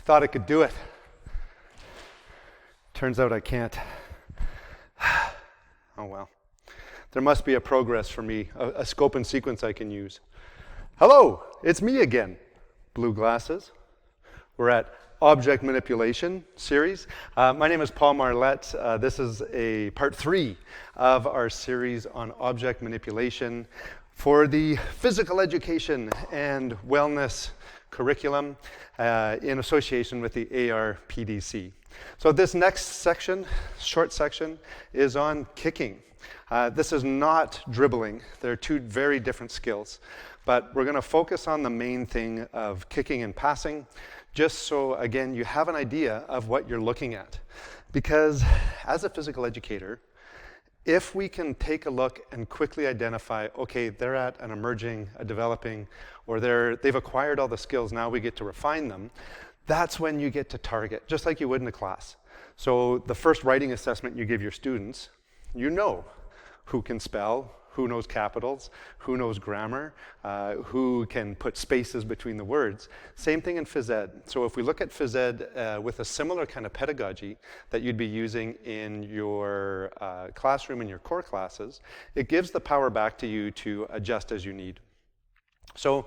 thought I could do it. Turns out I can't. Oh well. There must be a progress for me, a scope and sequence I can use. Hello, it's me again. Blue glasses. We're at Object Manipulation series. My name is Paul Marlette. This is a part 3 of our series on object manipulation for the physical education and wellness curriculum in association with the ARPDC. So this next section, short section, is on kicking. This is not dribbling. They're two very different skills. But we're going to focus on the main thing of kicking and passing, just so, again, you have an idea of what you're looking at. Because as a physical educator, if we can take a look and quickly identify, okay, they're at an emerging, a developing, or they've acquired all the skills, now we get to refine them, that's when you get to target, just like you would in a class. So the first writing assessment you give your students, you know who can spell, who knows capitals, who knows grammar, who can put spaces between the words. Same thing in phys ed. So if we look at phys ed with a similar kind of pedagogy that you'd be using in your classroom in your core classes, it gives the power back to you to adjust as you need. So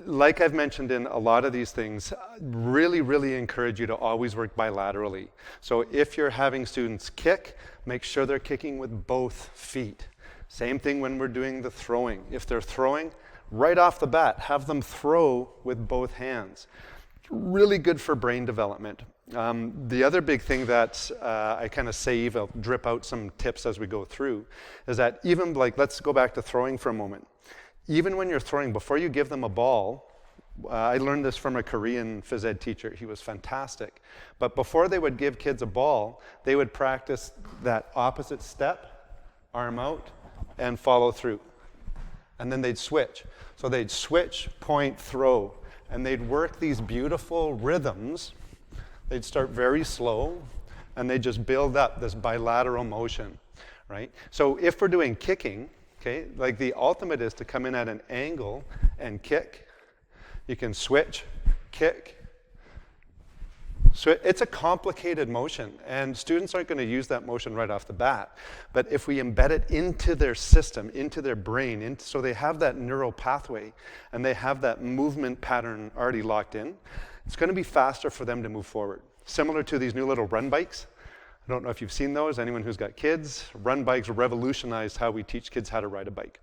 like I've mentioned in a lot of these things, really, really encourage you to always work bilaterally. So if you're having students kick, make sure they're kicking with both feet. Same thing when we're doing the throwing. If they're throwing, right off the bat, have them throw with both hands. Really good for brain development. The other big thing that I kind of save, I'll drip out some tips as we go through, is that even like, let's go back to throwing for a moment. Even when you're throwing, before you give them a ball, I learned this from a Korean phys ed teacher. He was fantastic. But before they would give kids a ball, they would practice that opposite step, arm out, and follow through. And then they'd switch. So they'd switch, point, throw. And they'd work these beautiful rhythms. They'd start very slow, and they'd just build up this bilateral motion, right? So if we're doing kicking, okay, like the ultimate is to come in at an angle and kick. You can switch, kick. So it's a complicated motion, and students aren't going to use that motion right off the bat. But if we embed it into their system, into their brain, so they have that neural pathway, and they have that movement pattern already locked in, it's going to be faster for them to move forward. Similar to these new little run bikes. I don't know if you've seen those. Anyone who's got kids, run bikes revolutionized how we teach kids how to ride a bike.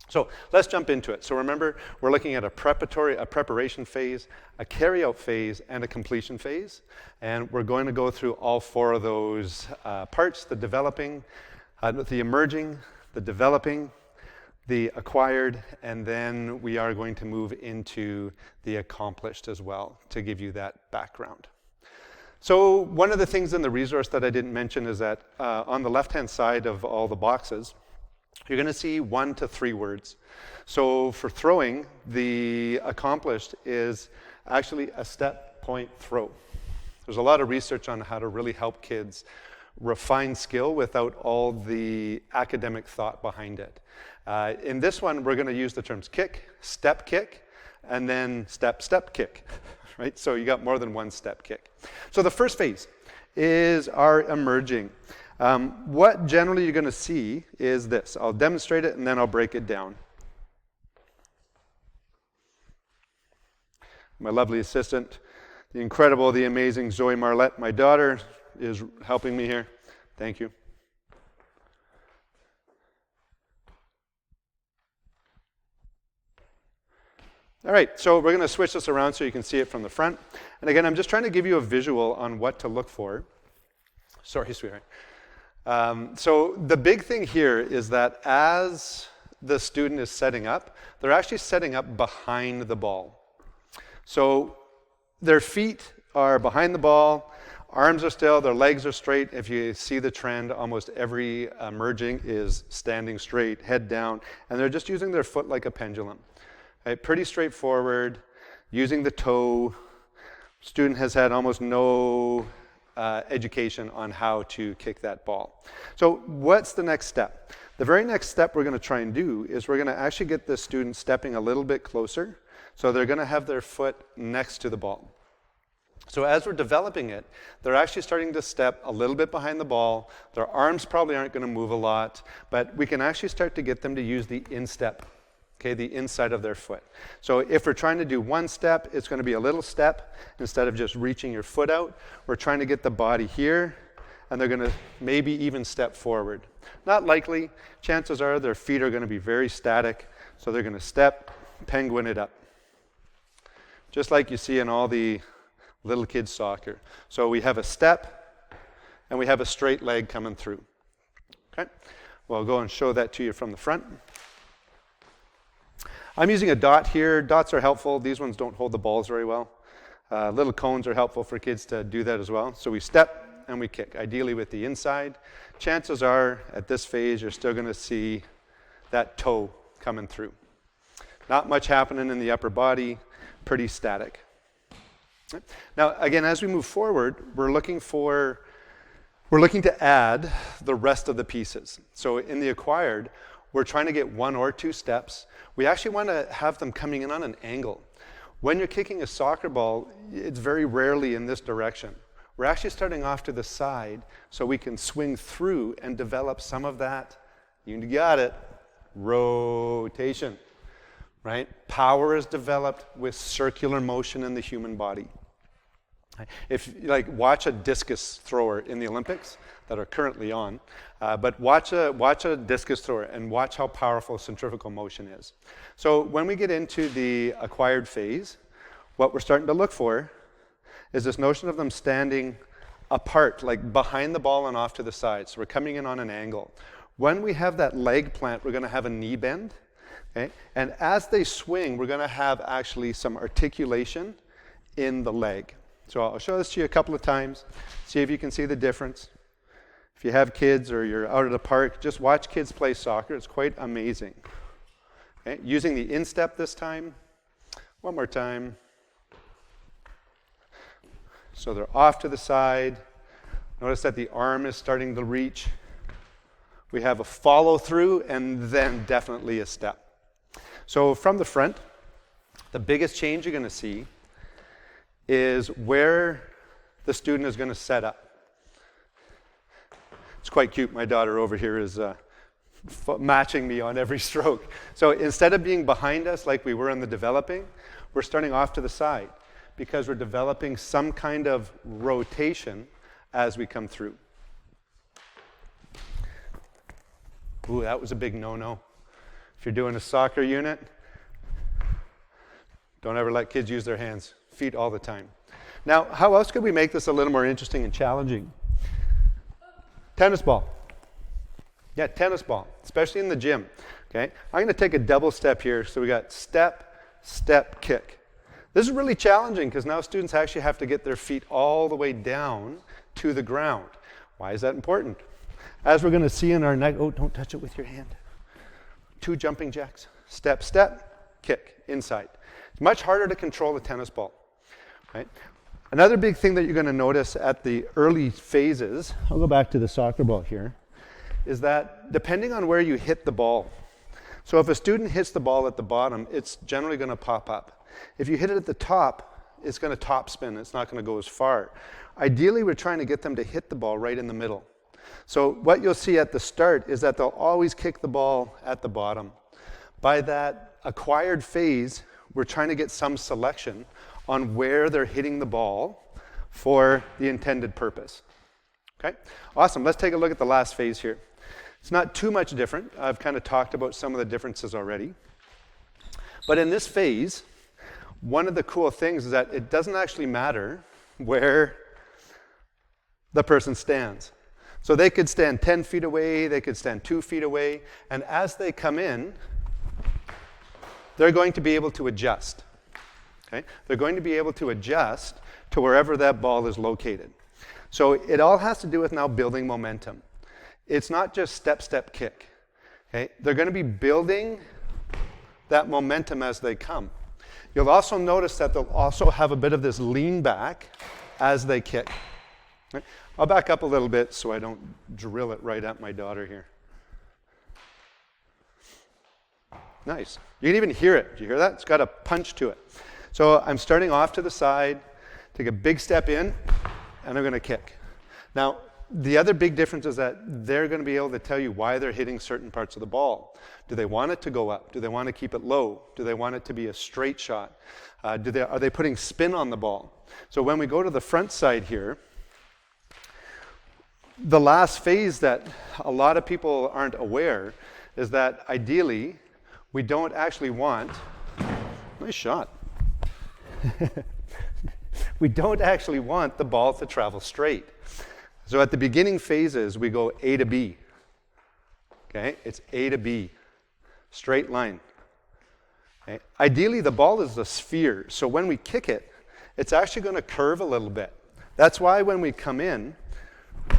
So let's jump into it. So remember, we're looking at a preparation phase, a carry-out phase, and a completion phase. And we're going to go through all 4 of those parts, the developing, the emerging, the developing, the acquired, and then we are going to move into the accomplished as well to give you that background. So one of the things in the resource that I didn't mention is that on the left-hand side of all the boxes, you're going to see 1 to 3 words. So for throwing, the accomplished is actually a step, point, throw. There's a lot of research on how to really help kids refine skill without all the academic thought behind it. In this one, we're going to use the terms kick, and then step, step, kick. Right? So you got more than 1 step kick. So the first phase is our emerging. What generally you're going to see is this. I'll demonstrate it and then I'll break it down. My lovely assistant, the incredible, the amazing Zoe Marlette, my daughter, is helping me here. Thank you. All right, so we're going to switch this around so you can see it from the front. And again, I'm just trying to give you a visual on what to look for. Sorry, sweetheart. So the big thing here is that as the student is setting up, they're actually setting up behind the ball. So their feet are behind the ball, arms are still, their legs are straight. If you see the trend, almost every emerging is standing straight, head down, and they're just using their foot like a pendulum. Right? Pretty straightforward, using the toe. Student has had almost no education on how to kick that ball. So what's the next step? The very next step we're going to try and do is we're going to actually get the student stepping a little bit closer. So they're going to have their foot next to the ball. So as we're developing it, they're actually starting to step a little bit behind the ball. Their arms probably aren't going to move a lot, but we can actually start to get them to use the instep, okay, the inside of their foot. So if we're trying to do one step, it's going to be a little step instead of just reaching your foot out. We're trying to get the body here, and they're going to maybe even step forward. Not likely. Chances are their feet are going to be very static, so they're going to step, penguin it up. Just like you see in all the little kids soccer. So we have a step, and we have a straight leg coming through. Okay? Well, I'll go and show that to you from the front. I'm using a dot here. Dots are helpful. These ones don't hold the balls very well. Little cones are helpful for kids to do that as well. So we step and we kick, ideally with the inside. Chances are, at this phase, you're still going to see that toe coming through. Not much happening in the upper body, pretty static. Now, again, as we move forward, we're looking to add the rest of the pieces. So in the acquired, we're trying to get one or two steps. We actually want to have them coming in on an angle. When you're kicking a soccer ball, it's very rarely in this direction. We're actually starting off to the side so we can swing through and develop some of that, you got it, rotation. Right? Power is developed with circular motion in the human body. If watch a discus thrower in the Olympics that are currently on, but watch a discus thrower and watch how powerful centrifugal motion is. So when we get into the acquired phase, what we're starting to look for is this notion of them standing apart, like behind the ball and off to the side. So we're coming in on an angle. When we have that leg plant, we're going to have a knee bend. Okay? And as they swing, we're going to have actually some articulation in the leg. So I'll show this to you a couple of times, see if you can see the difference. If you have kids or you're out at a park, just watch kids play soccer. It's quite amazing. Okay? Using the instep this time. One more time. So they're off to the side. Notice that the arm is starting to reach. We have a follow through and then definitely a step. So from the front, the biggest change you're going to see is where the student is going to set up. It's quite cute. My daughter over here is matching me on every stroke. So instead of being behind us like we were in the developing, we're starting off to the side because we're developing some kind of rotation as we come through. Ooh, that was a big no-no. If you're doing a soccer unit, don't ever let kids use their hands, feet all the time. Now, how else could we make this a little more interesting and challenging? Tennis ball. Yeah, tennis ball, especially in the gym. Okay, I'm going to take a double step here. So we got step, step, kick. This is really challenging because now students actually have to get their feet all the way down to the ground. Why is that important? As we're going to see in our next, oh, don't touch it with your hand. 2 jumping jacks. Step, step, kick, inside. It's much harder to control a tennis ball. Right? Another big thing that you're going to notice at the early phases, I'll go back to the soccer ball here, is that depending on where you hit the ball, so if a student hits the ball at the bottom, it's generally going to pop up. If you hit it at the top, it's going to top spin. It's not going to go as far. Ideally, we're trying to get them to hit the ball right in the middle. So what you'll see at the start is that they'll always kick the ball at the bottom. By that acquired phase, we're trying to get some selection on where they're hitting the ball for the intended purpose. Okay? Awesome. Let's take a look at the last phase here. It's not too much different. I've kind of talked about some of the differences already. But in this phase, one of the cool things is that it doesn't actually matter where the person stands. So they could stand 10 feet away, they could stand 2 feet away, and as they come in, they're going to be able to adjust. Okay? They're going to be able to adjust to wherever that ball is located. So it all has to do with now building momentum. It's not just step, step, kick. Okay? They're going to be building that momentum as they come. You'll also notice that they'll also have a bit of this lean back as they kick. Okay? I'll back up a little bit so I don't drill it right at my daughter here. Nice. You can even hear it. Do you hear that? It's got a punch to it. So I'm starting off to the side, take a big step in, and they're going to kick. Now, the other big difference is that they're going to be able to tell you why they're hitting certain parts of the ball. Do they want it to go up? Do they want to keep it low? Do they want it to be a straight shot? Are they putting spin on the ball? So when we go to the front side here, the last phase that a lot of people aren't aware is that ideally we don't actually want, nice shot. We don't actually want the ball to travel straight. So at the beginning phases, we go A to B. Okay, it's A to B, straight line. Okay? Ideally, the ball is a sphere, so when we kick it, it's actually going to curve a little bit. That's why when we come in,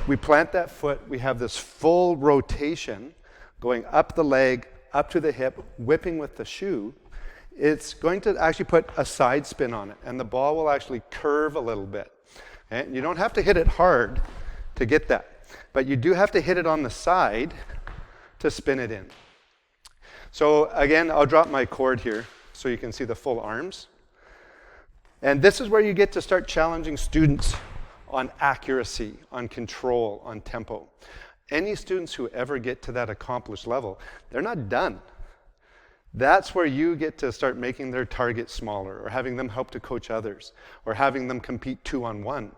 we plant that foot, we have this full rotation going up the leg, up to the hip, whipping with the shoe. It's going to actually put a side spin on it, and the ball will actually curve a little bit. Okay? You don't have to hit it hard to get that, but you do have to hit it on the side to spin it in. So again, I'll drop my cord here so you can see the full arms. And this is where you get to start challenging students on accuracy, on control, on tempo. Any students who ever get to that accomplished level, they're not done. That's where you get to start making their target smaller, or having them help to coach others, or having them compete 2-on-1,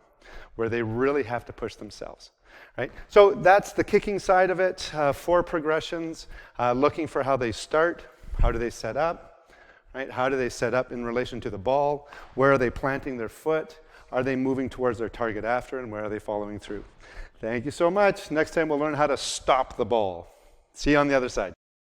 where they really have to push themselves. Right? So that's the kicking side of it. 4 progressions, looking for how they start, how do they set up, right? How do they set up in relation to the ball, where are they planting their foot, are they moving towards their target after, and where are they following through. Thank you so much. Next time we'll learn how to stop the ball. See you on the other side.